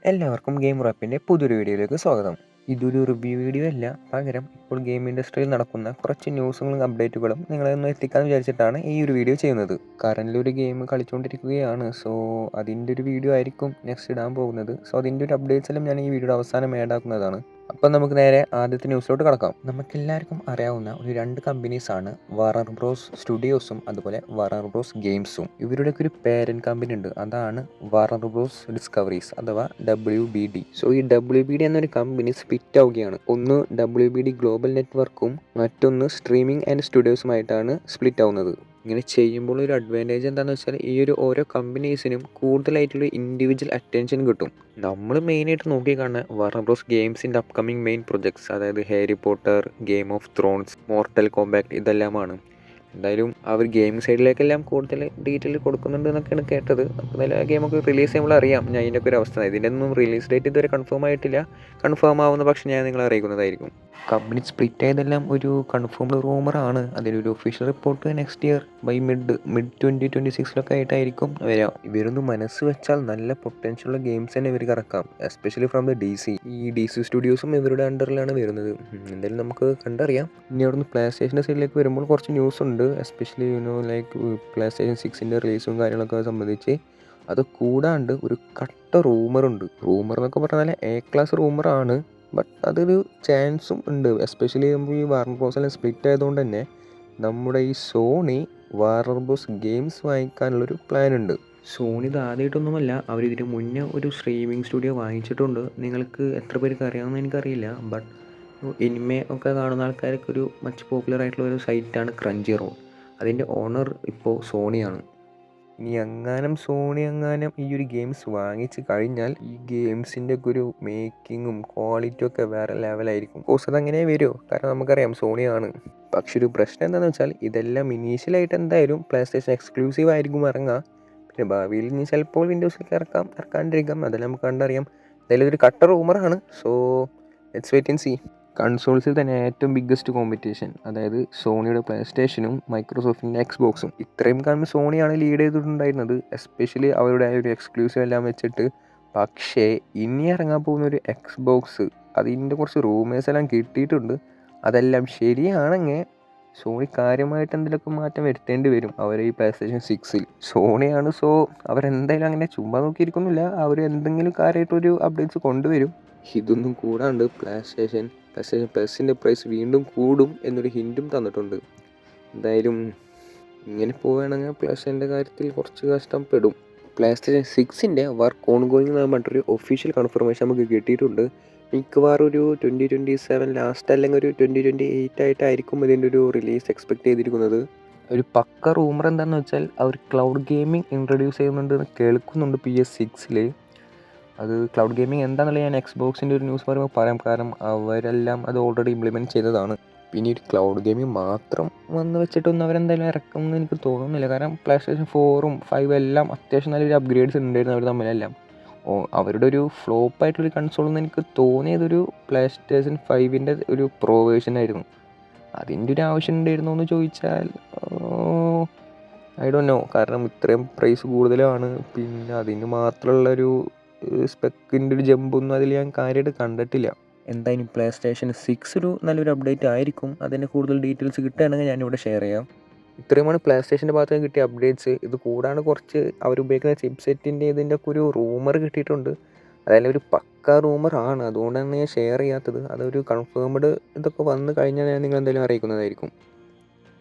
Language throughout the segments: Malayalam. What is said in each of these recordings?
എല്ലാവർക്കും ഗെയിം റാപ്പിൻ്റെ പുതിയൊരു വീഡിയോയിലേക്ക് സ്വാഗതം. ഇതൊരു റിവ്യൂ വീഡിയോ അല്ല, പകരം ഇപ്പോൾ ഗെയിം ഇൻഡസ്ട്രിയിൽ നടക്കുന്ന കുറച്ച് ന്യൂസുകളും അപ്ഡേറ്റുകളും നിങ്ങളെ ഒന്ന് എത്തിക്കാമെന്ന് വിചാരിച്ചിട്ടാണ് ഈ ഒരു വീഡിയോ ചെയ്യുന്നത്. കറൻറ്റ്ലി ഒരു ഗെയിം കളിച്ചുകൊണ്ടിരിക്കുകയാണ്. സോ അതിൻ്റെ ഒരു വീഡിയോ ആയിരിക്കും നെക്സ്റ്റ് ഇടാൻ പോകുന്നത്. സോ അതിൻ്റെ ഒരു അപ്ഡേറ്റ്സ് എല്ലാം ഞാൻ ഈ വീഡിയോയുടെ അവസാനം ആഡ് ആക്കുന്നതാണ്. അപ്പം നമുക്ക് നേരെ ആദ്യത്തെ ന്യൂസിലോട്ട് കടക്കാം. നമുക്കെല്ലാവർക്കും അറിയാവുന്ന ഒരു രണ്ട് കമ്പനീസാണ് വാർണർ ബ്രോസ് സ്റ്റുഡിയോസും അതുപോലെ വാർണർ ബ്രോസ് ഗെയിംസും. ഇവരുടെയൊക്കെ ഒരു പേരൻറ് കമ്പനി ഉണ്ട്, അതാണ് വാർണർ ബ്രോസ് ഡിസ്കവറീസ് അഥവാ WBD. സോ ഈ WBD എന്നൊരു കമ്പനി സ്പ്ലിറ്റ് ആവുകയാണ്. ഒന്ന് WBD ഗ്ലോബൽ നെറ്റ്വർക്കും മറ്റൊന്ന് സ്ട്രീമിംഗ് ആൻഡ് സ്റ്റുഡിയോസുമായിട്ടാണ് സ്പ്ലിറ്റ് ആവുന്നത്. ഇങ്ങനെ ചെയ്യുമ്പോൾ ഒരു അഡ്വാൻറ്റേജ് എന്താണെന്ന് വെച്ചാൽ ഈ ഒരു ഓരോ കമ്പനീസിനും കൂടുതലായിട്ടുള്ള ഇൻഡിവിജ്വൽ അറ്റൻഷൻ കിട്ടും. നമ്മൾ മെയിനായിട്ട് നോക്കിക്കാണുന്ന വാർണർ ബ്രോസ് ഗെയിംസിൻ്റെ അപ്കമിങ് മെയിൻ പ്രൊജക്ട്സ്, അതായത് Harry Potter, Game of Thrones, Mortal Kombat ഇതെല്ലാമാണ്. എന്തായാലും അവർ ഗെയിം സൈഡിലേക്കെല്ലാം കൂടുതൽ ഡീറ്റെയിൽ കൊടുക്കുന്നുണ്ട് എന്നൊക്കെയാണ് കേട്ടത്. അപ്പോൾ എന്തായാലും ആ ഗെയിമൊക്കെ റിലീസ് ചെയ്യുമ്പോൾ അറിയാം ഞാൻ ഇതിൻ്റെ ഒക്കെ ഒരു അവസ്ഥ. ഇതിൻ്റെ ഒന്നും റിലീസ് ഡേറ്റ് ഇതുവരെ കൺഫേം ആയിട്ടില്ല. കൺഫേം ആവുന്ന പക്ഷേ ഞാൻ നിങ്ങളെ അറിയിക്കുന്നതായിരിക്കും. കമ്പനി സ്പ്ലിറ്റ് ആയതെല്ലാം ഒരു കൺഫേംഡ് റൂമറാണ്. അതിലൊരു official report next year by mid 2026 ആയിട്ടായിരിക്കും വരിക. ഇവരൊന്ന് മനസ്സ് വെച്ചാൽ നല്ല പൊട്ടൻഷ്യലുള്ള ഗെയിംസ് തന്നെ ഇവർ ഇറക്കാം, എസ്പെഷ്യലി ഫ്രം ദ DC. ഈ DC സ്റ്റുഡിയോസും ഇവരുടെ അണ്ടറിലാണ് വരുന്നത്. എന്തായാലും നമുക്ക് കണ്ടറിയാം. ഇനി അവിടുന്ന് പ്ലേ സ്റ്റേഷൻ്റെ സൈഡിലേക്ക് വരുമ്പോൾ കുറച്ച് ന്യൂസ് ഉണ്ട്, എസ്പെഷ്യലി ലൈക്ക് PlayStation 6ൻ്റെ റിലീസും കാര്യങ്ങളൊക്കെ സംബന്ധിച്ച്. അത് കൂടാണ്ട് ഒരു കട്ട റൂമറുണ്ട്. റൂമർ എന്നൊക്കെ പറഞ്ഞാൽ A-ക്ലാസ് റൂമറാണ്. ബട്ട് അതൊരു ചാൻസും ഉണ്ട്, എസ്പെഷ്യലി നമ്മൾ ഈ വാർണർ ബ്രോസെല്ലാം സ്പ്ലിറ്റ് ആയതുകൊണ്ട് തന്നെ നമ്മുടെ ഈ സോണി വാർണർ ബ്രോസ് ഗെയിംസ് വാങ്ങിക്കാനുള്ളൊരു പ്ലാൻ ഉണ്ട്. സോണി ഇത് ആദ്യമായിട്ടൊന്നുമല്ല, അവരിതിന് മുന്നേ ഒരു സ്ട്രീമിംഗ് സ്റ്റുഡിയോ വാങ്ങിച്ചിട്ടുണ്ട്. നിങ്ങൾക്ക് എത്ര പേർക്ക് അറിയാമെന്ന് എനിക്കറിയില്ല. ബട്ട് എനിമെ ഒക്കെ കാണുന്ന ആൾക്കാർക്ക് ഒരു മച്ച് പോപ്പുലർ ആയിട്ടുള്ള ഒരു സൈറ്റാണ് ക്രഞ്ചി റോൾ. അതിൻ്റെ ഓണർ ഇപ്പോൾ സോണിയാണ്. ഇനി സോണി ഈ ഒരു ഗെയിംസ് വാങ്ങിച്ച് കഴിഞ്ഞാൽ ഈ ഗെയിംസിൻ്റെ ഒക്കെ ഒരു മേക്കിങ്ങും ക്വാളിറ്റിയും ഒക്കെ വേറെ ലെവലായിരിക്കും. കോഴ്സ് അതങ്ങനെ വരുമോ, കാരണം നമുക്കറിയാം സോണിയാണ്. പക്ഷെ ഒരു പ്രശ്നം എന്താണെന്ന് വെച്ചാൽ ഇതെല്ലാം ഇനീഷ്യലായിട്ട് എന്തായാലും PlayStation എക്സ്ക്ലൂസീവ് ആയിരിക്കും ഇറങ്ങുക. പിന്നെ ഭാവിയിൽ ഇനി ചിലപ്പോൾ വിൻഡോസിലേക്ക് ഇറക്കാണ്ടിരിക്കാം, അതെല്ലാം നമുക്ക് കണ്ടറിയാം. എന്തായാലും ഇതൊരു കട്ട റൂമറാണ്. So let's wait and see. കൺസോൾസിൽ തന്നെ ഏറ്റവും ബിഗ്ഗസ്റ്റ് കോമ്പറ്റീഷൻ, അതായത് സോണിയുടെ PlayStationനും മൈക്രോസോഫ്റ്റിൻ്റെ Xboxും. ഇത്രയും കാലം സോണിയാണ് ലീഡ് ചെയ്തിട്ടുണ്ടായിരുന്നത്, എസ്പെഷ്യലി അവരുടെ ആ ഒരു എക്സ്ക്ലൂസീവ് എല്ലാം വെച്ചിട്ട്. പക്ഷേ ഇനി ഇറങ്ങാൻ പോകുന്ന ഒരു Xbox, അതിൻ്റെ കുറച്ച് റൂമേഴ്സ് എല്ലാം കിട്ടിയിട്ടുണ്ട്. അതെല്ലാം ശരിയാണെങ്കിൽ സോണി കാര്യമായിട്ട് എന്തെങ്കിലുമൊക്കെ മാറ്റം വരുത്തേണ്ടി വരും അവർ ഈ PlayStation 6ൽ. സോണിയാണ്, സോ അവരെന്തായാലും അങ്ങനെ ചുമ്മാ നോക്കിയിരിക്കുന്നില്ല, അവർ എന്തെങ്കിലും കാര്യമായിട്ടൊരു അപ്ഡേറ്റ്സ് കൊണ്ടുവരും. ഇതൊന്നും കൂടാണ്ട് PlayStation Plusൻ്റെ പ്രൈസ് വീണ്ടും കൂടും എന്നൊരു ഹിൻറ്റും തന്നിട്ടുണ്ട്. എന്തായാലും ഇങ്ങനെ പോവുകയാണെങ്കിൽ PlayStationൻ്റെ കാര്യത്തിൽ കുറച്ച് കഷ്ടപ്പെടും. PlayStation 6ൻ്റെ വർക്ക് ഓൺഗോയിങ് എന്ന് പറഞ്ഞിട്ടൊരു ഒഫീഷ്യൽ കൺഫർമേഷൻ നമുക്ക് കിട്ടിയിട്ടുണ്ട്. മിക്കവാറും ഒരു 2027 ലാസ്റ്റ് അല്ലെങ്കിൽ ഒരു 2028 ആയിട്ടായിരിക്കും ഇതിൻ്റെ ഒരു റിലീസ് എക്സ്പെക്ട് ചെയ്തിരിക്കുന്നത്. ഒരു പക്ക റൂമർ എന്താണെന്ന് വെച്ചാൽ അവർ ക്ലൗഡ് ഗെയിമിംഗ് ഇൻട്രൊഡ്യൂസ് ചെയ്യുന്നുണ്ട് കേൾക്കുന്നുണ്ട് PS6ൽ. അത് ക്ലൗഡ് ഗെയിമിംഗ് എന്താണെന്നുള്ളത് ഞാൻ Xboxൻ്റെ ഒരു ന്യൂസ് പറയുമ്പോൾ പറയാം, കാരണം അവരെല്ലാം അത് ഓൾറെഡി ഇംപ്ലിമെൻറ്റ് ചെയ്തതാണ്. പിന്നെ ഒരു ക്ലൗഡ് ഗെയിമിംഗ് മാത്രം വന്ന് വെച്ചിട്ടൊന്നും അവരെന്തായാലും ഇറക്കുമെന്ന് എനിക്ക് തോന്നുന്നില്ല, കാരണം PlayStation 4ഉം 5 എല്ലാം അത്യാവശ്യം നല്ലൊരു അപ്ഗ്രേഡ്സ് ഉണ്ടായിരുന്നു അവർ തമ്മിലെല്ലാം. അവരുടെ ഒരു ഫ്ലോപ്പായിട്ടുള്ളൊരു കൺസോളെന്ന് എനിക്ക് തോന്നിയതൊരു PlayStation 5ൻ്റെ ഒരു പ്രോ വേർഷൻ ആയിരുന്നു. അതിൻ്റെ ഒരു ആവശ്യം ഉണ്ടായിരുന്നോ എന്ന് ചോദിച്ചാൽ ഐ ഡോണ്ട് നോ, കാരണം ഇത്രയും പ്രൈസ് കൂടുതലാണ്. പിന്നെ അതിന് മാത്രമുള്ളൊരു സ്പെക്കിൻ്റെ ഒരു ജമ്പൊന്നും അതിൽ ഞാൻ കാര്യമായിട്ട് കണ്ടിട്ടില്ല. എന്തായാലും PlayStation 6 ഒരു നല്ലൊരു അപ്ഡേറ്റ് ആയിരിക്കും. അതിൻ്റെ കൂടുതൽ ഡീറ്റെയിൽസ് കിട്ടുകയാണെങ്കിൽ ഞാനിവിടെ ഷെയർ ചെയ്യാം. ഇത്രയുമാണ് PlayStationൻ്റെ ഭാഗത്ത് നിന്ന് കിട്ടിയ അപ്ഡേറ്റ്സ്. ഇത് കൂടാണ്ട് കുറച്ച് അവരുപയോഗിക്കുന്ന ചിപ്സെറ്റിൻ്റെ ഇതിൻ്റെ ഒക്കെ ഒരു റൂമർ കിട്ടിയിട്ടുണ്ട്. അതായത് ഒരു പക്ക റൂമറാണ്, അതുകൊണ്ടാണ് ഞാൻ ഷെയർ ചെയ്യാത്തത്. അതൊരു കൺഫേംഡ് ഇതൊക്കെ വന്നു കഴിഞ്ഞാൽ ഞാൻ നിങ്ങൾ എന്തായാലും അറിയിക്കുന്നതായിരിക്കും.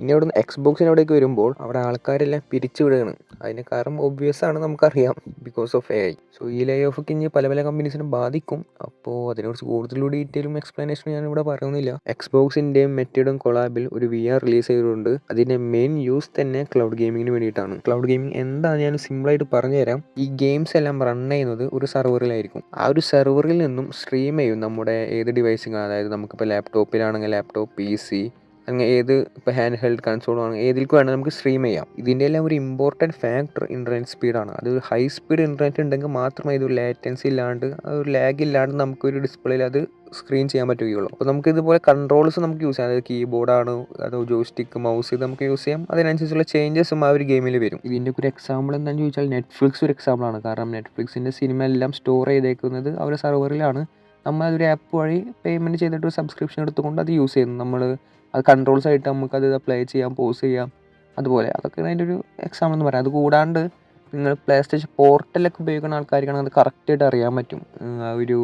ഇനി അവിടുന്ന് Xboxിനവിടേക്ക് വരുമ്പോൾ അവിടെ ആൾക്കാരെല്ലാം പിരിച്ചു വിടുകയാണ്. അതിന് കാരണം ഒബ്വിയസ് ആണ്, നമുക്കറിയാം, ബിക്കോസ് ഓഫ് AI. സോ ഈ ലേ ഓഫൊക്കെ ഇനി പല പല കമ്പനീസിനും ബാധിക്കും. അപ്പോൾ അതിനെക്കുറിച്ച് കൂടുതൽ ഡീറ്റെയിലും എക്സ്പ്ലനേഷനും ഞാനിവിടെ പറയുന്നില്ല. Xboxിൻ്റെയും മെറ്റയുടെയും കൊളാബിൽ ഒരു VR റിലീസ് ചെയ്തിട്ടുണ്ട്. അതിൻ്റെ മെയിൻ യൂസ് തന്നെ ക്ലൗഡ് ഗെയിമിങ്ങിന് വേണ്ടിയിട്ടാണ്. ക്ലൗഡ് ഗെയിമിംഗ് എന്താണെന്ന് ഞാൻ സിമ്പിളായിട്ട് പറഞ്ഞുതരാം. ഈ ഗെയിംസ് എല്ലാം റൺ ചെയ്യുന്നത് ഒരു സെർവറിലായിരിക്കും. ആ ഒരു സെർവറിൽ നിന്നും സ്ട്രീം ചെയ്യും നമ്മുടെ ഏത് ഡിവൈസിങ്, അതായത് നമുക്കിപ്പോൾ ലാപ്ടോപ്പിലാണെങ്കിൽ ലാപ്ടോപ്പ്, PC, അല്ലെങ്കിൽ ഏത് ഇപ്പോൾ ഹാൻഡ് ഹെൽഡ് കൺസോൾ ആണ് ഏതിലേക്ക് വേണമെങ്കിൽ നമുക്ക് സ്ട്രീം ചെയ്യാം. ഇതിൻ്റെ എല്ലാം ഒരു ഇമ്പോർട്ടൻറ്റ് ഫാക്ടർ ഇൻ്റർനെറ്റ് സ്പീഡാണ്. അത് ഹൈ സ്പീഡ് ഇൻ്റർനെറ്റ് ഉണ്ടെങ്കിൽ മാത്രമേ ഇതൊരു ലാറ്റൻസി ഇല്ലാണ്ട് ഒരു ലാഗ് ഇല്ലാണ്ട് നമുക്കൊരു ഡിസ്പ്ലേയിൽ അത് സ്ക്രീൻ ചെയ്യാൻ പറ്റുകയുള്ളൂ. അപ്പോൾ നമുക്ക് ഇതുപോലെ കൺട്രോൾസ് നമുക്ക് യൂസ് ചെയ്യാം. അതായത് കീബോർഡാണ് അതോ ജോയ്സ്റ്റിക്ക് മൗസ് ഇത് നമുക്ക് യൂസ് ചെയ്യാം. അതിനനുസരിച്ചുള്ള ചേഞ്ചസും ആ ഒരു ഗെയിമിൽ വരും. ഇതിൻ്റെ ഒരു എക്സാമ്പിൾ എന്താണെന്ന് ചോദിച്ചാൽ നെറ്റ്ഫ്ലിക്സ് ഒരു എക്സാമ്പിളാണ്. കാരണം നെറ്റ്ഫ്ലിക്സിൻ്റെ സിനിമ എല്ലാം സ്റ്റോർ ചെയ്തേക്കുന്നത് അവരുടെ സെർവറിലാണ്. നമ്മളതൊരു ആപ്പ് വഴി പേയ്മെൻറ്റ് ചെയ്തിട്ട് ഒരു സബ്സ്ക്രിപ്ഷൻ എടുത്തുകൊണ്ട് അത് യൂസ് ചെയ്യുന്നു. നമ്മൾ അത് കൺട്രോൾസ് ആയിട്ട് നമുക്കത് പ്ലേ ചെയ്യാം, പോസ് ചെയ്യാം. അതുപോലെ അതൊക്കെ അതിൻ്റെ ഒരു എക്സാമ്പിൾ എന്ന് പറയാം. അത് കൂടാണ്ട് നിങ്ങൾ പ്ലേ സ്റ്റേഷൻ പോർട്ടലൊക്കെ ഉപയോഗിക്കുന്ന ആൾക്കാർക്കാണെങ്കിൽ അത് കറക്റ്റായിട്ട് അറിയാൻ പറ്റും ആ ഒരു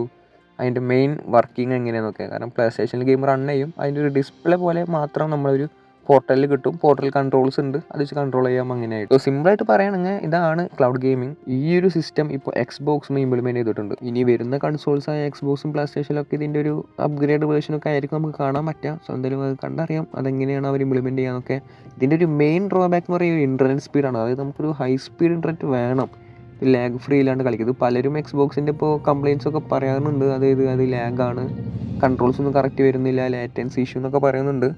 അതിൻ്റെ മെയിൻ വർക്കിംഗ് എങ്ങനെയാണെന്നൊക്കെ. കാരണം പ്ലേ സ്റ്റേഷനിൽ ഗെയിം റൺ ചെയ്യും, അതിൻ്റെ ഒരു ഡിസ്പ്ലേ പോലെ മാത്രം നമ്മളൊരു പോർട്ടലിൽ കിട്ടും. പോർട്ടൽ കൺട്രോൾസ് ഉണ്ട്, അത് വെച്ച് കൺട്രോൾ ചെയ്യാം അങ്ങനെയായിട്ട്. സോ സിമ്പിളായിട്ട് പറയുകയാണെങ്കിൽ ഇതാണ് ക്ലൗഡ് ഗെയിമിംഗ്. ഈ ഒരു സിസ്റ്റം ഇപ്പോൾ എക്സ്ബോക്സിന് ഇംപ്ലിമെൻറ്റ് ചെയ്തിട്ടുണ്ട്. ഇനി വരുന്ന കൺസോൾസായ എക്സ്ബോക്സും പ്ലേ സ്റ്റേഷനിലൊക്കെ ഇതിൻ്റെ ഒരു അപ്ഗ്രേഡ് വേർഷനൊക്കെ ആയിരിക്കും നമുക്ക് കാണാൻ പറ്റുക. സോ എന്തായാലും അത് കണ്ടറിയാം അതെങ്ങനെയാണ് അവർ ഇംപ്ലിമെൻറ്റ് ചെയ്യാനൊക്കെ. ഇതിൻ്റെ ഒരു മെയിൻ ഡ്രോബാക്ക് എന്ന് പറയുന്നത് ഇൻ്റർനെറ്റ് സ്പീഡാണ്. അതായത് നമുക്കൊരു ഹൈ സ്പീഡ് ഇൻ്റർനെറ്റ് വേണം ലാഗ് ഫ്രീ ഇല്ലാണ്ട് കളിക്കുന്നത്. പലരും എക്സ്ബോക്സിൻ്റെ ഇപ്പോൾ കംപ്ലയിൻസ് ഒക്കെ പറയാറുണ്ട്. അതായത് അത് ലാഗാണ്, കൺട്രോൾസ് ഒന്നും കറക്റ്റ് വരുന്നില്ല, ലാറ്റൻസി ഇഷ്യൂ എന്നൊക്കെ പറയുന്നുണ്ട്.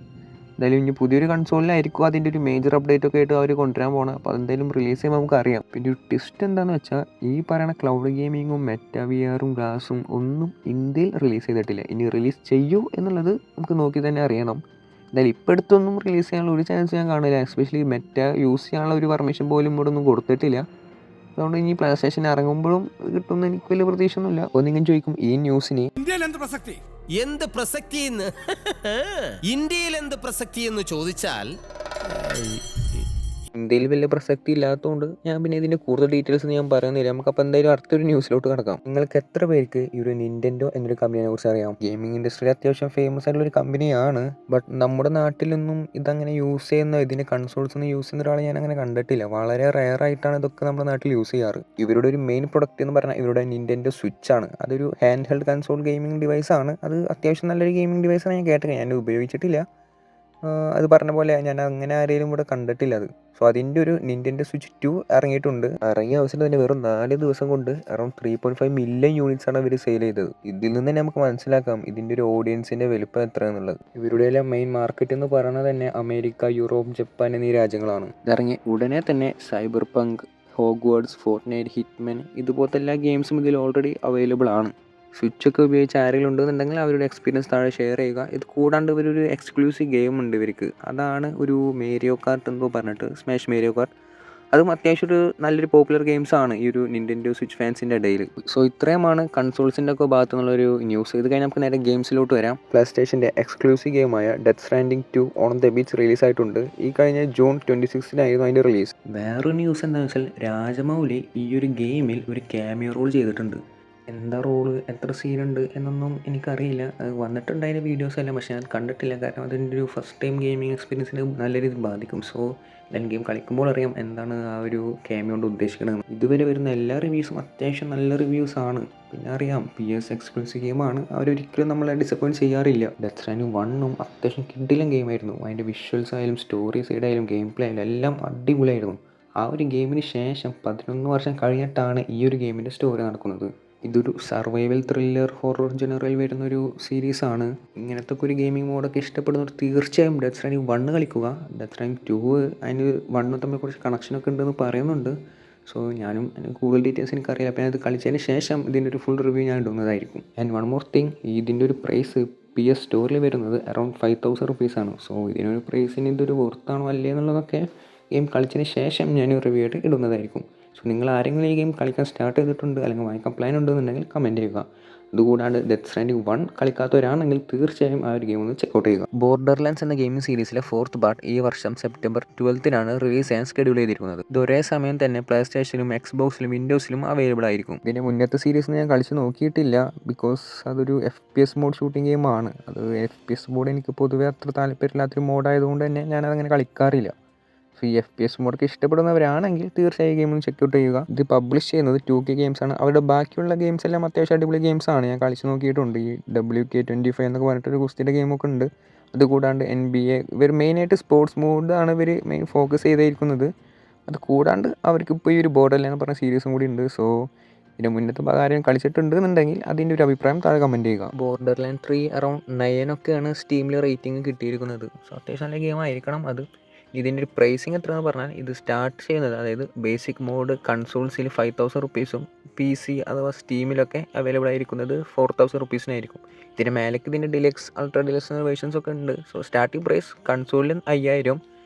എന്തായാലും ഇനി പുതിയൊരു കൺസോളിലായിരിക്കും അതിൻ്റെ ഒരു മേജർ അപ്ഡേറ്റ് ഒക്കെ ആയിട്ട് അവർ കൊണ്ടുവരാൻ പോകണം. അപ്പോൾ അതെന്തായാലും റിലീസ് ചെയ്യുമ്പോൾ നമുക്കറിയാം. പിന്നെ ഒരു ട്വിസ്റ്റ് എന്താണെന്ന് വെച്ചാൽ ഈ പറയുന്ന ക്ലൗഡ് ഗെയിമിങ്ങും മെറ്റാ വിആറും ഗ്ലാസും ഒന്നും ഇന്ത്യയിൽ റിലീസ് ചെയ്തിട്ടില്ല. ഇനി റിലീസ് ചെയ്യൂ എന്നുള്ളത് നമുക്ക് നോക്കി തന്നെ അറിയണം. എന്തായാലും ഇപ്പോൾ അടുത്തൊന്നും റിലീസ് ചെയ്യാനുള്ള ഒരു ചാൻസ് ഞാൻ കാണില്ല. എസ്പെഷ്യലി മെറ്റ യൂസ് ചെയ്യാനുള്ള ഒരു പെർമിഷൻ പോലും ഇവിടെ ഒന്നും കൊടുത്തിട്ടില്ല. അതുകൊണ്ട് ഇനി പ്ലേ സ്റ്റേഷൻ ഇറങ്ങുമ്പോഴും കിട്ടുമെന്ന് എനിക്ക് വലിയ പ്രതീക്ഷയൊന്നുമില്ല. അപ്പോൾ നിങ്ങൾ ചോദിക്കും ഈ ന്യൂസിന് ഇന്ത്യയിൽ എന്ത് പ്രസക്തി ഇന്ത്യയിൽ എന്ത് പ്രസക്തി എന്ന് ചോദിച്ചാൽ ഇന്ത്യയിൽ വലിയ പ്രസക്തി ഇല്ലാത്തതുകൊണ്ട് ഞാൻ പിന്നെ ഇതിൻ്റെ കൂടുതൽ ഡീറ്റെയിൽസ് ഞാൻ പറയുന്നില്ല. നമുക്കപ്പോൾ എന്തായാലും അടുത്തൊരു ന്യൂസിലോട്ട് കിടക്കാം. നിങ്ങൾക്ക് എത്ര പേർക്ക് ഈ ഒരു നിൻറ്റെൻഡോ എന്നൊരു കമ്പനിയെ കുറിച്ച് അറിയാം? ഗെയിമിംഗ് ഇൻഡസ്ട്രിയിൽ അത്യാവശ്യം ഫേമസ് ആയിട്ടുള്ള ഒരു കമ്പനിയാണ്. ബട്ട് നമ്മുടെ നാട്ടിലൊന്നും ഇതങ്ങനെ യൂസ് ചെയ്യുന്ന ഇതിൻ്റെ കൺസോൾസ് ഒന്നും യൂസ് ചെയ്യുന്ന ഒരാളെ ഞാൻ അങ്ങനെ കണ്ടിട്ടില്ല. വളരെ റെയർ ആയിട്ടാണ് ഇതൊക്കെ നമ്മുടെ നാട്ടിൽ യൂസ് ചെയ്യാറ്. ഇവരുടെ ഒരു മെയിൻ പ്രൊഡക്റ്റ് എന്ന് പറഞ്ഞാൽ ഇവരുടെ നിൻറ്റെൻഡോ സ്വിച്ച് ആണ്. അതൊരു hand held console gaming device ആണ്. അത് അത്യാവശ്യം നല്ലൊരു ഗെയിമിംഗ് ഡിവൈസാണ്. ഞാൻ കേട്ടത്, ഞാൻ ഉപയോഗിച്ചിട്ടില്ല. അത് പറഞ്ഞ പോലെ ഞാൻ അങ്ങനെ ആരെങ്കിലും ഇവിടെ കണ്ടിട്ടില്ല അത്. സോ അതിൻ്റെ ഒരു നിൻറ്റെൻഡോ സ്വിച്ച് 2 ഇറങ്ങിയിട്ടുണ്ട്. ഇറങ്ങിയ അവസരം തന്നെ വെറും 4 ദിവസം കൊണ്ട് അറൗണ്ട് 3.5 മില്യൺ യൂണിറ്റ്സാണ് അവർ സെയിൽ ചെയ്തത്. ഇതിൽ നിന്ന് തന്നെ നമുക്ക് മനസ്സിലാക്കാം ഇതിൻ്റെ ഒരു ഓഡിയൻസിൻ്റെ വലുപ്പം എത്രയാണെന്നുള്ളത്. ഇവരുടെ എല്ലാം മെയിൻ മാർക്കറ്റ് എന്ന് പറയുന്നത് തന്നെ അമേരിക്ക, യൂറോപ്പ്, ജപ്പാൻ എന്നീ രാജ്യങ്ങളാണ്. ഇറങ്ങിയ ഉടനെ തന്നെ സൈബർ പങ്ക്, ഹോഗ്വാർട്സ്, ഫോർട്ട്നൈറ്റ്, ഹിറ്റ്മാൻ ഇതുപോലത്തെ എല്ലാ ഗെയിംസും ഇതിൽ ഓൾറെഡി അവൈലബിൾ ആണ്. സ്വിച്ചൊക്കെ ഉപയോഗിച്ച് ആരെങ്കിലും ഉണ്ടെന്നുണ്ടെങ്കിൽ അവരുടെ എക്സ്പീരിയൻസ് താഴെ ഷെയർ ചെയ്യുക. ഇത് കൂടാണ്ട് ഇവരൊരു എക്സ്ക്ലൂസീവ് ഗെയിം ഉണ്ട് ഇവർക്ക്. അതാണ് ഒരു മേരിയോ കാർട്ട് എന്തോ പറഞ്ഞിട്ട്, സ്മാഷ് മേരിയോ കാർട്ട്. അതും അത്യാവശ്യം ഒരു നല്ലൊരു പോപ്പുലർ ഗെയിംസാണ് ഈ ഒരു നിൻറ്റെൻഡോ സ്വിച്ച് ഫാൻസിൻ്റെ ഇടയിൽ. സോ ഇത്രയുമാണ് കൺസോൾസിൻ്റെ ഒക്കെ ഭാഗത്തു നിന്നുള്ളൊരു ന്യൂസ്. ഇത് കഴിഞ്ഞ് നമുക്ക് നേരെ ഗെയിംസിലോട്ട് വരാം. പ്ലേ സ്റ്റേഷൻ്റെ എക്സ്ക്ലൂസീവ് ഗെയിമായ Death Stranding 2 on the beach റിലീസായിട്ടുണ്ട്. ഈ കഴിഞ്ഞ ജൂൺ 26-നായിരുന്നു അതിൻ്റെ റിലീസ്. വേറൊരു ന്യൂസ് എന്താണെന്ന് വെച്ചാൽ രാജമൗലി ഈ ഒരു ഗെയിമിൽ ഒരു ക്യാമിയോ റോൾ ചെയ്തിട്ടുണ്ട്. എന്താ റോള്, എത്ര സീനുണ്ട് എന്നൊന്നും എനിക്കറിയില്ല. അത് വന്നിട്ടുണ്ടായ വീഡിയോസ് എല്ലാം, പക്ഷേ ഞാൻ കണ്ടിട്ടില്ല. കാരണം അതിൻ്റെ ഒരു ഫസ്റ്റ് ടൈം ഗെയിമിംഗ് എക്സ്പീരിയൻസിന് നല്ല രീതിയിൽ ബാധിക്കും. സോ ഞാൻ ഗെയിം കളിക്കുമ്പോൾ അറിയാം എന്താണ് ആ ഒരു ക്യാമിയോ കൊണ്ട് ഉദ്ദേശിക്കുന്നത്. ഇതുവരെ വരുന്ന എല്ലാ റിവ്യൂസും അത്യാവശ്യം നല്ല റിവ്യൂസാണ്. പിന്നെ അറിയാം PS എക്സ്ക്ലൂസീവ് ഗെയിമാണ്, അവരൊരിക്കലും നമ്മളെ ഡിസപ്പോയിൻറ്റ് ചെയ്യാറില്ല. ഡെത്ത് സ്ട്രാൻഡിംഗ് 1 അത്യാവശ്യം കിടിലൻ ഗെയിമായിരുന്നു. അതിൻ്റെ വിഷ്വൽസ് ആയാലും സ്റ്റോറി സൈഡ് ആയാലും ഗെയിം പ്ലേ ആയാലും എല്ലാം അടിപൊളിയായിരുന്നു. ആ ഒരു ഗെയിമിന് ശേഷം 11 വർഷം കഴിഞ്ഞിട്ടാണ് ഈ ഒരു ഗെയിമിൻ്റെ സ്റ്റോറി നടക്കുന്നത്. ഇതൊരു സർവൈവൽ ത്രില്ലർ ഹൊറർ ജനറിൽ വരുന്നൊരു സീരീസാണ്. ഇങ്ങനത്തെ ഒരു ഗെയിമിംഗ് മോഡൊക്കെ ഇഷ്ടപ്പെടുന്നവർ തീർച്ചയായും ഡെത്ത് സ്ട്രാൻഡിംഗ് 1 കളിക്കുക. ഡെത്ത് സ്ട്രാൻഡിംഗ് 2 അതിന് 1 തമ്മിൽ കുറച്ച് കണക്ഷനൊക്കെ ഉണ്ടെന്ന് പറയുന്നുണ്ട്. സോ ഞാനും കൂടുതൽ ഡീറ്റെയിൽസ് എനിക്കറിയില്ല. അപ്പോൾ അത് കളിച്ചതിന് ശേഷം ഇതിൻ്റെ ഒരു ഫുൾ റിവ്യൂ ഞാൻ ഇടുന്നതായിരിക്കും. ആൻഡ് വൺ മോർ തിങ്, ഇതിൻ്റെ ഒരു പ്രൈസ് PS സ്റ്റോറിൽ വരുന്നത് അറൗണ്ട് 5,000 റുപ്പീസാണ്. സോ ഇതിനൊരു പ്രൈസിന് ഇതൊരു വർത്താണോ അല്ലേ എന്നുള്ളതൊക്കെ ഗെയിം കളിച്ചതിന് ശേഷം ഞാൻ റിവ്യൂ ആയിട്ട് ഇടുന്നതായിരിക്കും. സോ നിങ്ങൾ ആരെങ്കിലും ഈ ഗെയിം കളിക്കാൻ സ്റ്റാർട്ട് ചെയ്തിട്ടുണ്ട് അല്ലെങ്കിൽ വാങ്ങിക്കാൻ പ്ലാൻ ഉണ്ടെന്നുണ്ടെങ്കിൽ കമൻറ്റ് ചെയ്യുക. അതുകൂടാണ്ട് ഡെത്ത് സ്ട്രാൻഡിംഗ് 1 കളിക്കാത്തവരാണെങ്കിൽ തീർച്ചയായും ആ ഒരു ഗെയിം ഒന്ന് ചെക്കൗട്ട് ചെയ്യുക. ബോർഡർലാൻഡ്സ് എന്ന ഗെയിമിംഗ് സീരീസിലെ 4th പാർട്ട് ഈ വർഷം സെപ്റ്റംബർ 12-നാണ് റിലീസ് ചെയ്യാൻ ഷെഡ്യൂൾ ചെയ്തിരിക്കുന്നത്. ഇത് ഒരേ സമയം തന്നെ പ്ലേ സ്റ്റേഷനിലും എക്സ്ബോക്സിലും വിൻഡോസിലും അവൈലബിൾ ആയിരിക്കും. ഇതിൻ്റെ മുന്നത്തെ സീരീസ് ഞാൻ കളിച്ച് നോക്കിയിട്ടില്ല, ബിക്കോസ് അതൊരു FPS മോഡ് ഷൂട്ടിംഗ് ഗെയിമാണ്. അത് FPS മോഡ് എനിക്ക് പൊതുവേ അത്ര താല്പര്യമില്ലാത്തൊരു മോഡായതുകൊണ്ട് തന്നെ ഞാനതങ്ങനെ കളിക്കാറില്ല. സോ ഈ FPS മോഡൊക്കെ ഇഷ്ടപ്പെടുന്നവരാണെങ്കിൽ തീർച്ചയായും ഗെയിം ഒന്ന് ചെക്കൗട്ട് ചെയ്യുക. ഇത് പബ്ലിഷ് ചെയ്യുന്നത് 2K ഗെയിംസ് ആണ്. അവരുടെ ബാക്കിയുള്ള ഗെയിംസ് എല്ലാം അത്യാവശ്യം അടിപൊളി ഗെയിംസാണ്. ഞാൻ കളിച്ച് നോക്കിയിട്ടുണ്ട്. ഈ WK25 എന്നൊക്കെ പറഞ്ഞിട്ടൊരു ഗുസ്തിയുടെ ഗെയിമൊക്കെ ഉണ്ട്. അതുകൂടാണ്ട് NBA, ഇവർ മെയിനായിട്ട് സ്പോർട്സ് മോഡാണ് ഇവർ മെയിൻ ഫോക്കസ് ചെയ്തിരിക്കുന്നത്. അത് കൂടാണ്ട് അവർക്കിപ്പോൾ ഈ ഒരു ബോർഡർലാൻഡ് പറഞ്ഞ സീരീസും കൂടി ഉണ്ട്. സോ ഇതിന് മുന്നത്തെ ഭാഗം കളിച്ചിട്ടുണ്ടെന്നുണ്ടെങ്കിൽ അതിൻ്റെ ഒരു അഭിപ്രായം താഴെ കമൻറ്റ് ചെയ്യുക. ബോർഡർ ലാൻഡ് 3 അറൗണ്ട് 9 ഒക്കെയാണ് സ്റ്റീമിൽ റേറ്റിംഗ് കിട്ടിയിരിക്കുന്നത്. സോ അത്യാവശ്യം നല്ല ഗെയിം ആയിരിക്കണം അത്. ഇതിൻ്റെ ഒരു പ്രൈസിങ് എത്രയാണെന്ന് പറഞ്ഞാൽ ഇത് സ്റ്റാർട്ട് ചെയ്യുന്നത്, അതായത് ബേസിക് മോഡ് കൺസോൾസിൽ 5000 റുപ്പീസും PC അഥവാ സ്റ്റീമിലൊക്കെ അവൈലബിൾ ആയിരിക്കുന്നത് 4000 റുപ്പീസിനായിരിക്കും. ഇതിന് മേലേക്ക് ഇതിൻ്റെ ഡിലക്സ് അൾട്രാ ഡിലക്സ് വേർഷൻസ് ഒക്കെ ഉണ്ട്. സോ സ്റ്റാർട്ടിംഗ് പ്രൈസ് കൺസോളിൽ 5000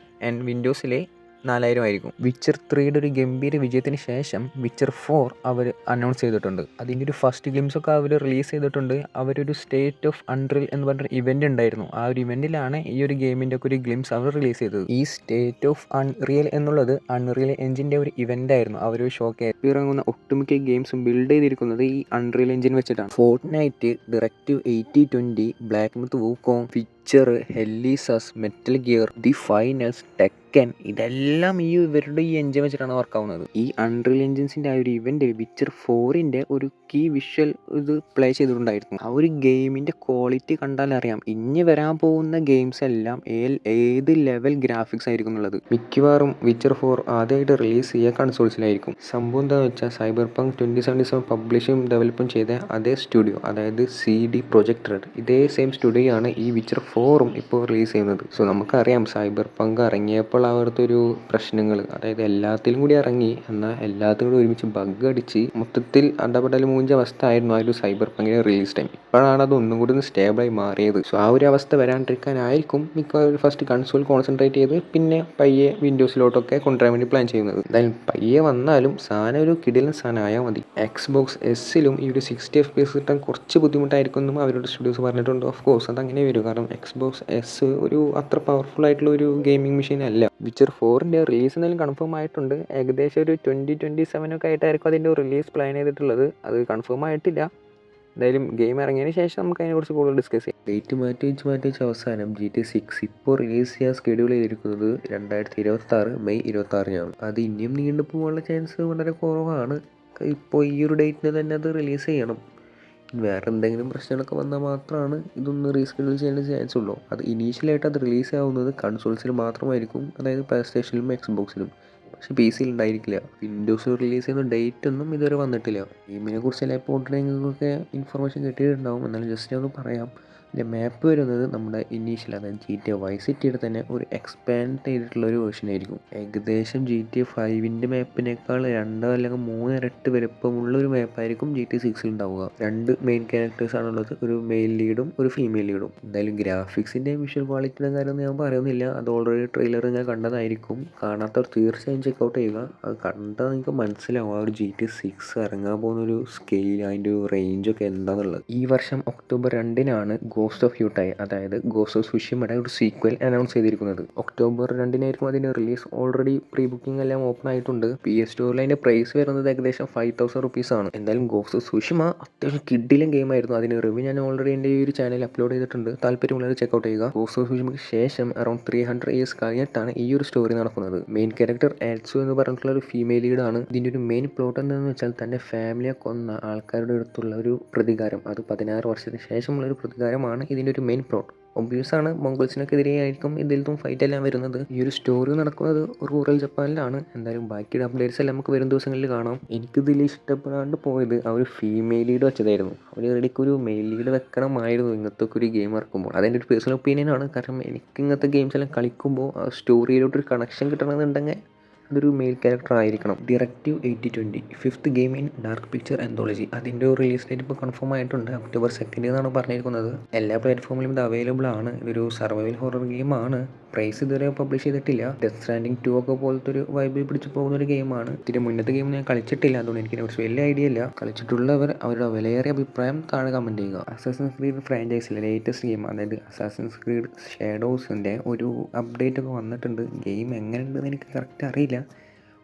ആൻഡ് വിൻഡോസിൽ 4000 ആയിരിക്കും. വിച്ചർ 3യുടെ ഒരു ഗംഭീര വിജയത്തിന് ശേഷം വിച്ചർ 4 അവർ അനൗൺസ് ചെയ്തിട്ടുണ്ട്. അതിൻ്റെ ഒരു ഫസ്റ്റ് ഗ്ലിംസ് ഒക്കെ അവർ റിലീസ് ചെയ്തിട്ടുണ്ട്. അവരൊരു സ്റ്റേറ്റ് ഓഫ് അൺറിയൽ എന്ന് പറഞ്ഞൊരു ഇവൻ്റ് ഉണ്ടായിരുന്നു. ആ ഒരു ഇവൻറ്റിലാണ് ഈ ഒരു ഗെയിമിൻ്റെ ഒക്കെ ഒരു ഗ്ലിംസ് അവർ റിലീസ് ചെയ്തത്. ഈ സ്റ്റേറ്റ് ഓഫ് അൺറിയൽ എന്നുള്ളത് അൺറിയൽ എഞ്ചിൻ്റെ ഒരു ഇവൻ്റ് ആയിരുന്നു. അവർ ഷോക്ക് ഇറങ്ങുന്ന ഒട്ടുമിക്ക ഗെയിംസും ബിൽഡ് ചെയ്തിരിക്കുന്നത് ഈ അൺറിയൽ എഞ്ചിൻ വെച്ചിട്ടാണ്. Fortnite, Directive 8020, Black Myth Wukong, Witcher, ഹെല്ലീസസ്, Metal Gear, The Finals, Tekken, ഇതെല്ലാം ഇവരുടെ ഈ എഞ്ചിൻ വെച്ചിട്ടാണ് വർക്കാവുന്നത്. ഈ അൺറിയൽ എഞ്ചിൻസിൻ്റെ ആ ഒരു ഇവൻ്റ് വിച്ചർ 4ൻ്റെ ഒരു കീ വിഷ്വൽ ഇത് പ്ലേ ചെയ്തിട്ടുണ്ടായിരുന്നു. ആ ഒരു ഗെയിമിൻ്റെ ക്വാളിറ്റി കണ്ടാൽ അറിയാം ഇനി വരാൻ പോകുന്ന ഗെയിംസ് എല്ലാം ഏത് ലെവൽ ഗ്രാഫിക്സ് ആയിരിക്കും എന്നുള്ളത്. മിക്കവാറും വിച്ചർ 4 ആദ്യമായിട്ട് റിലീസ് ചെയ്യുക കൺസോൾസിലായിരിക്കും. സംഭവം എന്താണെന്ന് വെച്ചാൽ സൈബർപങ്ക് 2077 പബ്ലിഷും ഡെവലപ്പും ചെയ്ത അതേ സ്റ്റുഡിയോ, അതായത് CD പ്രൊജക്ട് റെഡ്, ഇതേ സെയിം സ്റ്റുഡിയോ ആണ് ഈ വിച്ചർ 4ഉം ഇപ്പോൾ റിലീസ് ചെയ്യുന്നത്. സോ നമുക്കറിയാം സൈബർപങ്ക് ഇറങ്ങിയപ്പോൾ അവിടുത്തെ ഒരു പ്രശ്നങ്ങൾ, അതായത് എല്ലാത്തിലും കൂടി ഇറങ്ങി എന്നാൽ എല്ലാത്തിലും കൂടി ഒരുമിച്ച് ബഗ് അടിച്ച് മൊത്തത്തിൽ അടപടൽ മൂഞ്ച അവസ്ഥ ആയിരുന്നു ആ ഒരു സൈബർപങ്കിൻ്റെ റിലീസ് ടൈം. ഇപ്പോഴാണ് അത് ഒന്നും കൂടി സ്റ്റേബിളായി മാറിയത്. സോ ആ ഒരു അവസ്ഥ വരാണ്ടിരിക്കാനായിരിക്കും മിക്കവാറും ഫസ്റ്റ് കൺസോൾ കോൺസെൻട്രേറ്റ് ചെയ്ത് പിന്നെ പയ്യെ വിൻഡോസിലോട്ടൊക്കെ കൊണ്ടുവരാൻ വേണ്ടി പ്ലാൻ ചെയ്യുന്നത്. എന്തായാലും പയ്യെ വന്നാലും സാധനം ഒരു കിടിലൻ സാധനം ആയാൽ മതി. Xbox Sലും ഈ ഒരു 60 FPS കിട്ടാൻ കുറച്ച് ബുദ്ധിമുട്ടായിരിക്കും എന്നും അവരുടെ സ്റ്റുഡിയോസ് പറഞ്ഞിട്ടുണ്ട്. ഓഫ് കോഴ്സ് അതങ്ങനെ വരും, കാരണം Xbox S ഒരു അത്ര പവർഫുൾ ആയിട്ടുള്ള ഒരു ഗെയിമിംഗ് മെഷീൻ അല്ല. വിച്ചർ 4ൻ്റെ റിലീസ് എന്തായാലും കൺഫേം ആയിട്ടുണ്ട്. ഏകദേശം ഒരു 2027 ഒക്കെ ആയിട്ടായിരിക്കും അതിൻ്റെ റിലീസ് പ്ലാൻ ചെയ്തിട്ടുള്ളത്. അത് കൺഫേം ആയിട്ടില്ല. എന്തായാലും ഗെയിം ഇറങ്ങിയതിന് ശേഷം നമുക്ക് അതിനെക്കുറിച്ച് കൂടുതൽ ഡിസ്കസ് ചെയ്യാം. ഡേറ്റ് മാറ്റി വെച്ച് അവസാനം GTA 6 ഇപ്പോൾ റിലീസ് ചെയ്യാൻ സ്കെഡ്യൂൾ ചെയ്തിരിക്കുന്നത് 2026 മെയ് 26-നാണ്. അത് ഇനിയും നീണ്ടു പോകാനുള്ള ചാൻസ് വളരെ കുറവാണ്. ഇപ്പോൾ ഈ ഒരു ഡേറ്റിന് തന്നെ അത് റിലീസ് ചെയ്യണം. വേറെ എന്തെങ്കിലും പ്രശ്നങ്ങളൊക്കെ വന്നാൽ മാത്രമാണ് ഇതൊന്ന് റീസ്കെഡ്യൂൾ ചെയ്യേണ്ട ചാൻസ് ഉള്ളൂ. അത് ഇനീഷ്യലായിട്ട് അത് റിലീസ് ആവുന്നത് കൺസോൾസിൽ മാത്രമായിരിക്കും, അതായത് പ്ലേ സ്റ്റേഷനിലും എക്സ്ബോക്സിലും. പക്ഷേ PC ഉണ്ടായിരിക്കില്ല. വിൻഡോസിൽ റിലീസ് ചെയ്യുന്ന ഡേറ്റ് ഒന്നും ഇതുവരെ വന്നിട്ടില്ല. ഗെയിമിനെ കുറിച്ച് ചിലപ്പോൾ ഓൾറെഡി ഇൻഫർമേഷൻ കിട്ടിയിട്ടുണ്ടാവും. എന്നാലും ജസ്റ്റ് ഒന്ന് പറയാം. ഇതിൻ്റെ മാപ്പ് വരുന്നത് നമ്മുടെ ഇനീഷ്യൽ, അതായത് GTA Vice Cityയുടെ തന്നെ ഒരു എക്സ്പാൻഡ് ചെയ്തിട്ടുള്ള ഒരു വേർഷൻ ആയിരിക്കും. ഏകദേശം GTA 5ൻ്റെ മാപ്പിനേക്കാൾ 2 അല്ലെങ്കിൽ 3 ഇരട്ടി വലുപ്പമുള്ള ഒരു മാപ്പായിരിക്കും GTA 6 ഉണ്ടാവുക. 2 മെയിൻ ക്യാരക്ടേഴ്സ് ആണുള്ളത്, ഒരു മെയിൽ ലീഡും ഒരു ഫീമെയിൽ ലീഡും. എന്തായാലും ഗ്രാഫിക്സിൻ്റെ വിഷ്വൽ ക്വാളിറ്റിയുടെ കാര്യമൊന്നും ഞാൻ പറയുന്നില്ല. അത് ഓൾറെഡി ട്രെയിലർ ഞാൻ കണ്ടതായിരിക്കും. കാണാത്തവർ തീർച്ചയായും ചെക്കൗട്ട് ചെയ്യുക. അത് കണ്ടാൽ നിങ്ങൾക്ക് മനസ്സിലാവും ആ ഒരു GTA 6 ഇറങ്ങാൻ പോകുന്നൊരു സ്കെയിൽ, അതിൻ്റെ ഒരു റേഞ്ചൊക്കെ എന്താണെന്നുള്ളത്. ഈ വർഷം ഒക്ടോബർ 2-നാണ് ഗോസ്റ്റ് ഓഫ് യൂട്ടായി, അതായത് ഗോസ്റ്റ് ഓഫ് സുഷിമയുടെ ഒരു സീക്വൽ അനൗൺസ് ചെയ്തിരിക്കുന്നത്. ഒക്ടോബർ 2-നായിരിക്കും അതിൻ്റെ റിലീസ്. ഓൾറെഡി പ്രീ ബുക്കിംഗ് എല്ലാം ഓപ്പൺ ആയിട്ടുണ്ട്. PS Storeൽ അതിൻ്റെ പ്രൈസ് വരുന്നത് ഏകദേശം 5000 റുപ്പീസാണ്. എന്തായാലും ഗോസ്റ്റ് ഓഫ് സുഷിമ അത്യാവശ്യം കിഡിലും ഗെയിമായിരുന്നു. അതിന് റിവ്യൂ ഞാൻ ഓൾറെഡി എൻ്റെ ഈ ഒരു ചാനലിൽ അപ്ലോഡ് ചെയ്തിട്ടുണ്ട്. താല്പര്യമുള്ളവർ ചെക്കൗട്ട് ചെയ്യുക. ഗോസ്റ്റ് ഓഫ് സുഷിമയ്ക്ക് ശേഷം അറൗണ്ട് 300 ഇയേഴ്സ് കഴിഞ്ഞിട്ടാണ് ഈ ഒരു സ്റ്റോറി നടക്കുന്നത്. മെയിൻ ക്യാരക്ടർ ആറ്റ്സു എന്ന് പറഞ്ഞിട്ടുള്ള ഒരു ഫീമെയിൽ ലീഡാണ്. ഇതിൻ്റെ ഒരു മെയിൻ പ്ലോട്ട് എന്താണെന്ന് വെച്ചാൽ തൻ്റെ ഫാമിലിയെ കൊന്ന ആൾക്കാരുടെ അടുത്തുള്ള ഒരു പ്രതികാരം, അത് 16 വർഷത്തിന് ശേഷമുള്ള ഒരു പ്രതികാരമാണ് ഇതിൻ്റെ ഒരു മെയിൻ പ്ലോട്ട്. ഒബ്വിയസ് ആണ്, മംഗോൾസിനൊക്കെ എതിരെയായിരിക്കും ഇതിലും ഫൈറ്റ് എല്ലാം വരുന്നത്. ഈ ഒരു സ്റ്റോറി നടക്കുന്നത് റൂറൽ ജപ്പാനിലാണ്. എന്തായാലും ബാക്കിയുടെ അപ്ഡേറ്റ്സ് എല്ലാം നമുക്ക് വരും ദിവസങ്ങളിൽ കാണാം. എനിക്കിതിൽ ഇഷ്ടപ്പെടാണ്ട് പോയത് ആ ഒരു ഫീമെയിൽ ലീഡ് വെച്ചതായിരുന്നു. അവർ റെഡിക്ക് ഒരു മെയിൽ ലീഡ് വെക്കണമായിരുന്നു ഇങ്ങനത്തെ ഒരു ഗെയിം ഇറക്കുമ്പോൾ. അതെൻ്റെ ഒരു പേഴ്സണൽ ഒപ്പീനിയനാണ്. കാരണം എനിക്ക് ഇങ്ങനത്തെ ഗെയിംസ് എല്ലാം കളിക്കുമ്പോൾ ആ സ്റ്റോറിയിലോട്ടൊരു കണക്ഷൻ കിട്ടണമെന്നുണ്ടെങ്കിൽ അതൊരു മെയിൽ ക്യാരക്ടർ ആയിരിക്കണം. Directive 8020 5th game in dark picture anthology, അതിൻ്റെ ഒരു റിലീസ് ഡേറ്റ് ഇപ്പോൾ കൺഫേം ആയിട്ടുണ്ട്. ഒക്ടോബർ 2 എന്നാണ് പറഞ്ഞിരിക്കുന്നത്. എല്ലാ പ്ലാറ്റ്ഫോമിലും ഇത് അവൈലബിൾ ആണ്. ഇതൊരു സർവൈവൽ ഹൊറർ ഗെയിമാണ്. പ്രൈസ് ഇതുവരെ പബ്ലിഷ് ചെയ്തിട്ടില്ല. ഡെത്ത് സ്ട്രാൻഡിങ് 2 ഒക്കെ പോലത്തെ ഒരു വൈബിൽ പിടിച്ച് പോകുന്ന ഒരു ഗെയിമാണ്. ഇതിന് മുന്നത്തെ ഗെയിം ഞാൻ കളിച്ചിട്ടില്ല, അതുകൊണ്ട് എനിക്ക് കുറച്ച് വലിയ ഐഡിയ ഇല്ല. കളിച്ചിട്ടുള്ളവർ അവരുടെ വിലയേറിയ അഭിപ്രായം താഴെ കമൻറ്റ് ചെയ്യുക. അസാസിൻസ് ക്രീഡ് ഫ്രാഞ്ചൈസിലെ ലേറ്റസ്റ്റ് ഗെയിം, അതായത് അസാസിൻസ് ക്രീഡ് ഷാഡോസിൻ്റെ ഒരു അപ്ഡേറ്റ് ഒക്കെ വന്നിട്ടുണ്ട്. ഗെയിം എങ്ങനെയുണ്ടെന്ന് എനിക്ക് കറക്റ്റ് അറിയില്ല.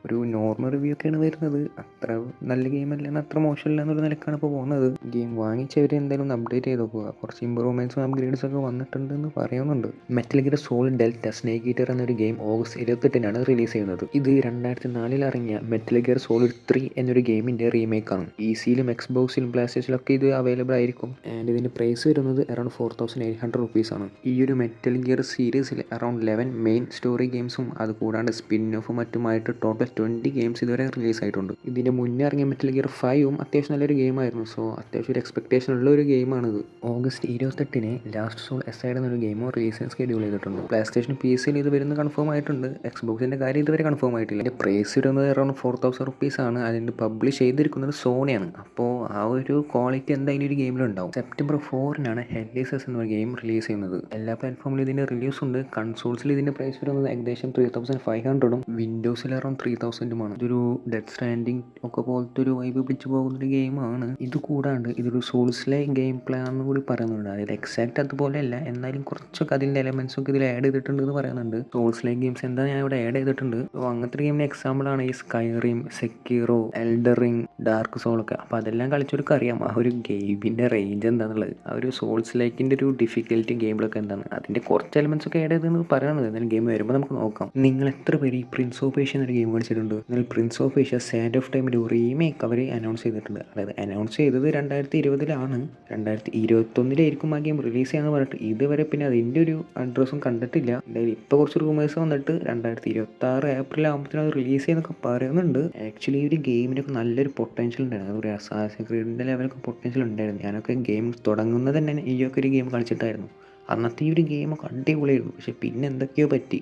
ഒരു നോർമൽ റിവ്യൂ ഒക്കെയാണ് വരുന്നത്. അത്ര നല്ല ഗെയിമല്ല, അത്ര മോശമല്ല എന്നൊരു നിലക്കാണ് ഇപ്പോൾ പോകുന്നത്. ഗെയിം വാങ്ങിച്ചവർ എന്തായാലും ഒന്ന് അപ്ഡേറ്റ് ചെയ്ത് നോക്കുക. കുറച്ച് ഇമ്പ്രൂവ്മെൻറ്റ്സും അപ്ഗ്രേഡ്സ് ഒക്കെ വന്നിട്ടുണ്ടെന്ന് പറയുന്നുണ്ട്. Metal gear solid delta snake eater എന്നൊരു ഗെയിം ഓഗസ്റ്റ് 28-നാണ് റിലീസ് ചെയ്യുന്നത്. ഇത് 2004-ൽ ഇറങ്ങിയ മെറ്റൽ ഗിയർ സോളിഡ് 3 എന്നൊരു ഗെയിമിൻ്റെ റീമേക്കാണ്. PC-ലും എക്സ്ബോക്സിലും പ്ലേ സ്റ്റേഷനിലൊക്കെ ഇത് അവൈലബിൾ ആയിരിക്കും. ആൻഡ് ഇതിൻ്റെ പ്രൈസ് വരുന്നത് അറൗണ്ട് 4800 റുപ്പീസാണ്. ഈ ഒരു മെറ്റൽ ഗിയർ സീരീസിൽ അറൗണ്ട് 11 മെയിൻ സ്റ്റോറി ഗെയിംസും അതുകൂടാണ്ട് സ്പിൻ ഓഫും മറ്റുമായിട്ട് ടോട്ടൽ ഉൾപ്പെടെയുള്ള 20 ഗെയിംസ് ഇതുവരെ റിലീസ് ആയിട്ടുണ്ട്. ഇതിൻ്റെ മുന്നേ ഇറങ്ങിയ മെറ്റൽ ഗിയർ 5ഉം അത്യാവശ്യം നല്ലൊരു ഗെയിമായിരുന്നു. സോ അത്യാവശ്യം ഒരു എക്സ്പെക്ടേഷൻ ഉള്ള ഒരു ഗെയിമാണിത്. ഓഗസ്റ്റ് 28-ന് ലാസ്റ്റ് സോൾ എസൈഡ് എന്നൊരു ഗെയിമോ റിലീസിന് ഷെഡ്യൂൾ ചെയ്തിട്ടുണ്ട്. പ്ലേ സ്റ്റേഷൻ PC-യിൽ ഇത് വരുന്ന കൺഫേം ആയിട്ടുണ്ട്. എക്സ്ബോക്സിൻ്റെ കാര്യം ഇതുവരെ കൺഫേം ആയിട്ടില്ല. ഇതിൻ്റെ പ്രൈസ് വരുന്നത് അറൗണ്ട് 4000 റുപ്പീസാണ്. അതിൻ്റെ പബ്ലിഷ് ചെയ്തിരിക്കുന്നത് സോണിയാണ്. അപ്പോൾ ആ ഒരു ക്വാളിറ്റി എന്തായാലും ഒരു ഗെയിമിലുണ്ടാവും. സെപ്റ്റംബർ 4-നാണ് ഹെല്ലിസസ് എന്ന ഗെയിം റിലീസ് ചെയ്യുന്നത്. എല്ലാ പ്ലാറ്റ്ഫോമിലും ഇതിൻ്റെ റിലീസ് ഉണ്ട്. കൺസോൾസിൽ ഇതിൻ്റെ പ്രൈസ് വരുന്നത് ഏകദേശം 3500ഉം വിൻഡോസിൽ അറൗണ്ട് 3000ഉമാണ്. ഇതൊരു ഡെത്ത് സ്റ്റാൻഡിങ് ഒക്കെ പോലത്തെ ഒരു വൈബ് പിടിച്ചു പോകുന്നൊരു ഗെയിമാണ്. ഇത് കൂടാണ്ട് ഇതൊരു സോൾസിലെ ഗെയിം പ്ലേ ആണെന്ന് കൂടി പറയുന്നുണ്ട്. അതായത് എക്സാക്ട് അതുപോലെയല്ല, എന്നാലും കുറച്ചൊക്കെ അതിൻ്റെ എലമെൻസ് ഒക്കെ ഇതിൽ ആഡ് ചെയ്തിട്ടുണ്ട് എന്ന് പറയുന്നുണ്ട്. സോൾസിലെ ഗെയിംസ് എന്താ ഞാൻ ഇവിടെ ആഡ് ചെയ്തിട്ടുണ്ട്. അപ്പോൾ അങ്ങനത്തെ ഗെയിമിന് എക്സാമ്പിളാണ് ഈ സ്കൈറിം, സെക്കിറോ, എൽഡറിങ്, ഡാർക്ക് സോളൊക്കെ. അപ്പോൾ അതെല്ലാം കളിച്ചവർക്ക് അറിയാം ആ ഒരു ഗെയിമിൻ്റെ റേഞ്ച് എന്താണെന്നുള്ളത്. ആ ഒരു സോൾസ് ലൈക്കിൻ്റെ ഒരു ഡിഫിക്കൽറ്റി ഗെയിമിലൊക്കെ എന്താണ്, അതിൻ്റെ കുറച്ച് എലമെൻസ് ഒക്കെ ആഡ് ചെയ്തെന്ന് പറയുന്നത്. എന്നാലും ഗെയിം വരുമ്പോൾ നമുക്ക് നോക്കാം. നിങ്ങൾ എത്ര പേര് ഈ പ്രിൻസ് ഓഫ് ഏഷ്യ എന്നൊരു ഗെയിം കളിച്ചിട്ടുണ്ട്? എന്നാൽ Prince of Asia sand of ടൈമിൻ്റെ ഒരു റീമേക്ക് അവർ അനൗൺസ് ചെയ്തിട്ടുണ്ട്. അതായത് അനൗൺസ് ചെയ്തത് 2020-ലാണ്. 2021-ലായിരിക്കും ആ ഗെയിം റിലീസ് ചെയ്യാന്ന് പറഞ്ഞിട്ട് ഇതുവരെ പിന്നെ അതിൻ്റെ ഒരു അഡ്രസ്സും കണ്ടിട്ടില്ല. എന്തായാലും ഇപ്പോൾ കുറച്ച് റൂമേഴ്സ് വന്നിട്ട് 2026 ഏപ്രിൽ ആകുമ്പോഴത്തേനും അത് റിലീസ് ചെയ്യുന്നൊക്കെ പറയുന്നുണ്ട്. ആക്ച്വലി ഈ ഒരു ഗെയിമിനൊക്കെ നല്ലൊരു പൊട്ടൻഷ്യൽ ഉണ്ടായിരുന്നു. അതൊരു അസാസിൻ ക്രീഡിൻ്റെ ലെവലൊക്കെ പൊട്ടൻഷ്യൽ ഉണ്ടായിരുന്നു. ഞാനൊക്കെ ഗെയിം തുടങ്ങുന്നത് തന്നെ ഈ ഒരു ഗെയിം കളിച്ചിട്ടായിരുന്നു. അന്നത്തെ ഈ ഒരു ഗെയിമൊക്കെ അടിപൊളിയായിരുന്നു. പക്ഷേ പിന്നെ എന്തൊക്കെയോ പറ്റി.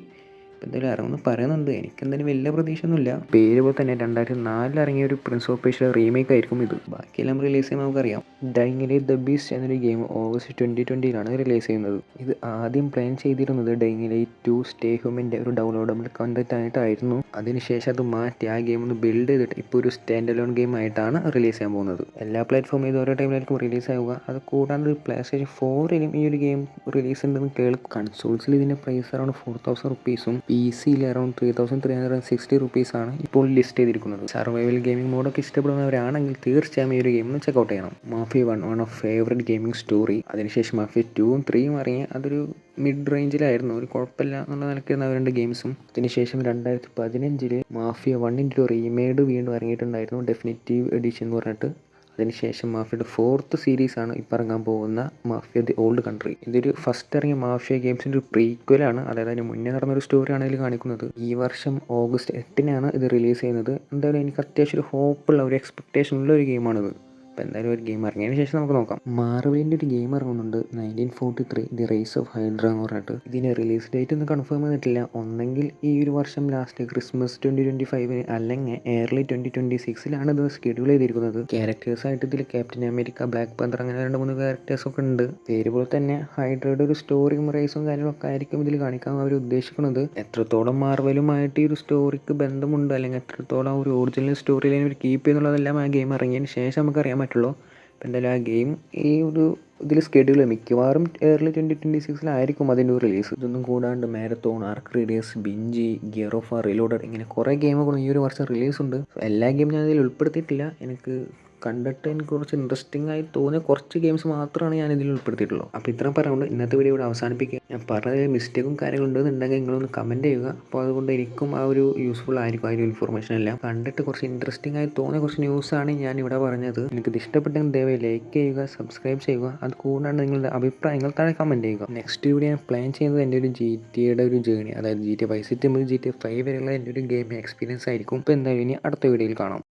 ഇപ്പം എന്തായാലും ഇറങ്ങുമെന്ന് പറയുന്നുണ്ട്. എനിക്കെന്തായാലും വലിയ പ്രതീക്ഷയൊന്നുമില്ല. പേര് പോലെ തന്നെ 2004 ഇറങ്ങിയ ഒരു പ്രിൻസ് ഓഫ് ഏഷ്യ റീമേക്ക് ആയിരിക്കും ഇത്. ബാക്കിയെല്ലാം റിലീസ് ചെയ്യുമ്പോൾ നമുക്കറിയാം. ഡൈയിങ് ലൈറ്റ് ദ ബീസ്റ്റ് എന്നൊരു ഗെയിം ഓഗസ്റ്റ് 2020-ലാണ് റിലീസ് ചെയ്യുന്നത്. ഇത് ആദ്യം പ്ലാൻ ചെയ്തിരുന്നത് ഡൈയിങ് ലൈറ്റ് 2 സ്റ്റേ ഹ്യൂമിൻ്റെ ഒരു ഡൗൺലോഡബിൾ കണ്ടന്റ് ആയിട്ടായിരുന്നു. അതിനുശേഷം അത് മാറ്റി ആ ഗെയിം ഒന്ന് ബിൽഡ് ചെയ്തിട്ട് ഇപ്പോൾ ഒരു സ്റ്റാൻഡ് അലോൺ ഗെയിം ആയിട്ടാണ് റിലീസ് ചെയ്യാൻ പോകുന്നത്. എല്ലാ പ്ലാറ്റ്ഫോമിലും ഇത് ഓരോ ടൈമിലായിരിക്കും റിലീസ് ആവുക. അത് കൂടാണ്ട് പ്ലേ സ്റ്റേഷൻ 4-ലും ഈ ഒരു ഗെയിം റിലീസ് ഉണ്ടെന്ന് കേൾക്കും. കൺസോൾസിൽ ഇതിൻ്റെ പ്രൈസ് അറൗണ്ട് 4000 റുപ്പീസും PC-യിൽ അറൗണ്ട് 3360 റുപ്പീസാണ് ഇപ്പോൾ ലിസ്റ്റ് ചെയ്തിരിക്കുന്നത്. സർവൈവൽ ഗെയിമിംഗ് മോഡൊക്കെ ഇഷ്ടപ്പെടുന്നവരാണെങ്കിൽ തീർച്ചയായും ഈ ഒരു ഗെയിം ഒന്ന് ചെക്കൗട്ട് ചെയ്യണം. Mafia 1 one of favourite gaming story. അതിനുശേഷം മാഫിയ 2ഉം 3ഉം ഇറങ്ങി. അതൊരു മിഡ് റേഞ്ചിലായിരുന്നു, ഒരു കുഴപ്പമില്ല എന്നുള്ള നിലയ്ക്കായിരുന്നു അവർ രണ്ട് ഗെയിംസും. അതിനുശേഷം 2015-ൽ മാഫിയ 1-ൻ്റെ ഒരു റീമേഡ് വീണ്ടും ഇറങ്ങിയിട്ടുണ്ടായിരുന്നു, ഡെഫിനിറ്റീവ് എഡിഷൻ എന്ന് പറഞ്ഞിട്ട്. അതിനുശേഷം മാഫിയയുടെ 4th സീരീസാണ് ഇപ്പോൾ ഇറങ്ങാൻ പോകുന്ന മാഫിയ ദി ഓൾഡ് കൺട്രി. ഇതൊരു ഫസ്റ്റ് ഇറങ്ങിയ മാഫിയ ഗെയിംസിൻ്റെ ഒരു പ്രീക്വലാണ്. അതായത് അതിന് മുന്നേ നടന്നൊരു സ്റ്റോറിയാണ് ഇതിൽ കാണിക്കുന്നത്. ഈ വർഷം ഓഗസ്റ്റ് 8-നാണ് ഇത് റിലീസ് ചെയ്യുന്നത്. എന്തായാലും എനിക്ക് അത്യാവശ്യം ഒരു ഹോപ്പുള്ള ഒരു എക്സ്പെക്റ്റേഷൻ ഉള്ള ഒരു ഗെയിമാണിത്. അപ്പോൾ എന്തായാലും ഒരു ഗെയിം ഇറങ്ങിയതിന് ശേഷം നമുക്ക് നോക്കാം. മാർവലിൻ്റെ ഒരു ഗെയിം ഇറങ്ങുന്നുണ്ട്, 1943 ദി റൈസ് ഓഫ് ഹൈഡ്ര എന്ന് പറഞ്ഞിട്ട്. ഇതിന് റിലീസ് ഡേറ്റ് ഒന്നും കൺഫേം ചെയ്തിട്ടില്ല. ഒന്നെങ്കിൽ ഈ ഒരു വർഷം ലാസ്റ്റ് ക്രിസ്മസ് 2025 അല്ലെങ്കിൽ ഏർലി 2026-ലാണ് ഇത് ഷെഡ്യൂൾ ചെയ്തിരിക്കുന്നത്. ക്യാരക്ടേഴ്സായിട്ട് ഇതിൽ ക്യാപ്റ്റൻ അമേരിക്ക, ബ്ലാക്ക് പാന്തർ അങ്ങനെ 2-3 ക്യാരക്ടേഴ്സൊക്കെ ഉണ്ട്. പേര് പോലെ തന്നെ ഹൈഡ്രയുടെ ഒരു സ്റ്റോറിയും റൈസും കാര്യങ്ങളൊക്കെ ആയിരിക്കും ഇതിൽ കാണിക്കാൻ അവർ ഉദ്ദേശിക്കുന്നത്. എത്രത്തോളം മാർവലുമായിട്ട് ഈ ഒരു സ്റ്റോറിക്ക് ബന്ധമുണ്ട്, അല്ലെങ്കിൽ എത്രത്തോളം ആ ഒരു ഒറിജിനൽ സ്റ്റോറി ലൈൻ അവർ കീപ്പ് ചെയ്യുന്നുള്ളതെല്ലാം ആ ഗെയിം ഇറങ്ങിയതിന് ശേഷം നമുക്കറിയാൻ പറ്റുള്ളൂ. അപ്പോൾ എന്തായാലും ആ ഗെയിം ഈ ഒരു ഇതിൽ ഷെഡ്യൂൾ മിക്കവാറും ഏർലി 2026-ലായിരിക്കും അതിൻ്റെ ഒരു റിലീസ്. ഇതൊന്നും കൂടാണ്ട് മാരത്തോൺ, ആർക്ക് റേഡിയസ്, ബിഞ്ചി, ഗിയർ ഓഫ് റീലോഡഡ്, ഇങ്ങനെ കുറേ ഗെയിമുകളും ഈ ഒരു വർഷം റിലീസ് ഉണ്ട്. എല്ലാ ഗെയിമും ഞാൻ അതിൽ ഉൾപ്പെടുത്തിയിട്ടില്ല. എനിക്ക് കണ്ടിട്ട് എനിക്ക് കുറച്ച് ഇൻട്രസ്റ്റിംഗ് ആയി തോന്നിയ കുറച്ച് ഗെയിംസ് മാത്രമാണ് ഞാൻ ഇതിൽ ഉൾപ്പെടുത്തിയിട്ടുള്ളൂ. അപ്പോൾ ഇത്രയും പറയാനുണ്ട്. ഇന്നത്തെ വീഡിയോ ഇവിടെ അവസാനിപ്പിക്കുക. ഞാൻ പറഞ്ഞ മിസ്റ്റേക്കും കാര്യങ്ങളും ഉണ്ടെന്നുണ്ടെങ്കിൽ നിങ്ങളൊന്ന് കമൻറ്റ് ചെയ്യുക. അപ്പോൾ അതുകൊണ്ട് എനിക്കും ആ ഒരു യൂസ്ഫുൾ ആയിരിക്കും ആ ഒരു ഇൻഫർമേഷൻ എല്ലാം. കണ്ടിട്ട് കുറച്ച് ഇൻട്രസ്റ്റിംഗ് ആയി തോന്നിയ കുറച്ച് ന്യൂസാണ് ഞാൻ ഇവിടെ പറഞ്ഞത്. എനിക്കിത് ഇഷ്ടപ്പെട്ടെങ്കിൽ ദയവായി ലൈക്ക് ചെയ്യുക, സബ്സ്ക്രൈബ് ചെയ്യുക. അത് കൂടാണ്ട് നിങ്ങളുടെ അഭിപ്രായങ്ങൾ താഴെ കമൻറ്റ് ചെയ്യുക. നെക്സ്റ്റ് വീഡിയോ ഞാൻ പ്ലാൻ ചെയ്യുന്നത് എൻ്റെ ഒരു GTA-യുടെ ഒരു ജേണി, അതായത് GTA Vice City മുതൽ GTA 5 വരെയുള്ള എൻ്റെ ഒരു ഗെയിം എക്സ്പീരിയൻസ് ആയിരിക്കും. ഇപ്പോൾ എന്തായാലും ഇനി അടുത്ത വീഡിയോയിൽ കാണാം.